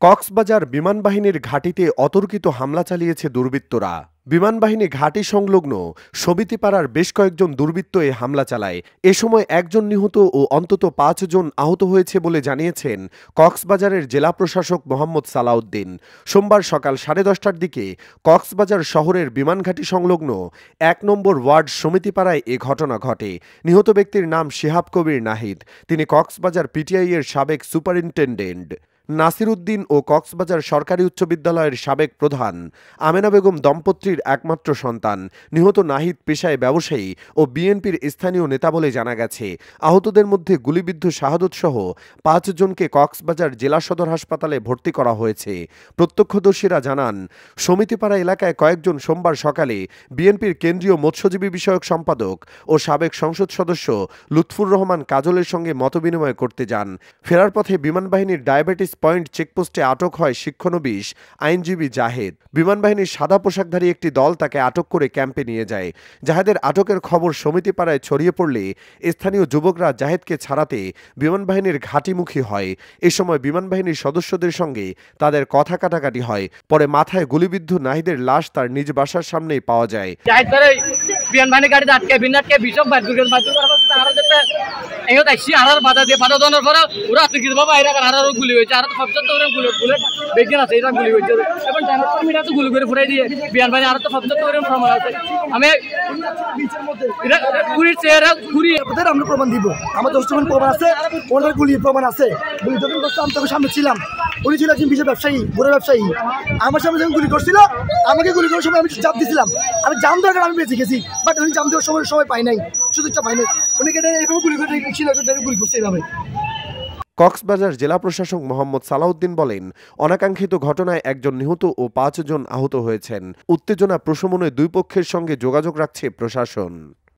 কক্সবাজার বিমান বাহিনীর ঘাঁটিতে অতর্কিত হামলা চালিয়েছে দুর্বৃত্তরা। বিমান বাহিনী ঘাঁটি সংলগ্ন সমিতিপাড়ার বেশ কয়েকজন দুর্বৃত্ত এ হামলা চালায়। এ সময় একজন নিহত ও অন্তত ৫ জন আহত হয়েছে বলে জানিয়েছেন কক্সবাজারের জেলা প্রশাসক মোহাম্মদ সালাউদ্দিন। সোমবার সকাল 10:30টার দিকে কক্সবাজার শহরের বিমানঘাঁটি সংলগ্ন ১ নম্বর ওয়ার্ড সমিতিপাড়ায় এ ঘটনা ঘটে। নিহত ব্যক্তির নাম শিহাব কবির নাহিদ। তিনি কক্সবাজার পিটিআই এর সাবেক সুপারিনটেন্ডেন্ট। নাসির উদ্দিন ও কক্সবাজার সরকারি উচ্চ বিদ্যালয়ের সাবেক প্রধান আমেনা বেগম দম্পতির একমাত্র সন্তান। নিহত নাহিদ পেশায় ব্যবসায়ী ও বিএনপির স্থানীয় নেতা বলে জানা গেছে। আহতদের মধ্যে গুলিবিদ্ধ শাহাদত সহ ৫ জনকে কক্সবাজার জেলা সদর হাসপাতালে ভর্তি করা হয়েছে। প্রত্যক্ষদর্শীরা জানান, সমিতিপাড়া এলাকায় কয়েকজন সোমবার সকালে বিএনপির কেন্দ্রীয় মৎস্যজীবী বিষয়ক সম্পাদক ও সাবেক সংসদ সদস্য লুৎফুর রহমান কাজলের সঙ্গে মতবিনিময় করতে যান। ফেরার পথে বিমান বাহিনীর ডায়াবেটিস পয়েন্ট চেকপোস্টে আটক হয় শিক্ষানবিশ আইনজীবী জাহেদ। বিমান বাহিনীর সাদা পোশাকধারী একটি দল তাকে আটক করে ক্যাম্পে নিয়ে যায়। জাহেদের আটকের খবর সমিতিপাড়ায় ছড়িয়ে পড়লে স্থানীয় যুবকরা জাহেদকে ছাড়াতে বিমান বাহিনীর ঘাঁটিমুখী হয়। এ সময় বিমান বাহিনীর সদস্যদের সঙ্গে তাদের কথা কাটাকাটি হয়। পরে মাথায় গুলিবিদ্ধ নাহিদের লাশ তার নিজ বাসার সামনেই পাওয়া যায়। বিমান বাহিনী গাড়িতে আটকে বিনাটকে বিশক বাধা দিয়ে বাধা দেওয়ার পরে ওরা আতঙ্কিত বাবা এরা আরো গুলি হয়েছে। আর সবচেয়ে ওরা বুলেট বেগিন আছে, এটা গুলি হয়েছে এবং টাইমার তো গুলি করে ফুরাই দিয়ে বিমান বাহিনী আরো তো সবচেয়ে ওরকম প্রমাণ আছে। আমি গুলির চেহারা ঘুরি আমরা প্রমাণ দিব। আমার দশজন প্রমাণ আছে, ওনার গুলির প্রমাণ আছে। গুলি যখন করছে আমি তখন সামনে ছিলাম। উনি ছিল একজন বিশেষ ব্যবসায়ী, বড় ব্যবসায়ী। আমার সামনে যখন গুলি করছিল, আমাকে গুলি করার সময় আমি জাপ দিয়েছিলাম। আমি জাম দরকার আমি বেঁচে গেছি, বাট উনি জাম দেওয়ার সময় পাই নাই, সুযোগটা পাই নাই। উনি কেটে এইভাবে গুলি করে ছিল, গুলি করছে এইভাবে। কক্সবাজার জেলা প্রশাসক মোহাম্মদ সালাউদ্দিন বলেন, অনাকাঙ্ক্ষিত ঘটনায় একজন নিহত ও ৫ জন আহত হয়েছেন। উত্তেজনা প্রশমনে দুই পক্ষের সঙ্গে যোগাযোগ রাখছে প্রশাসন।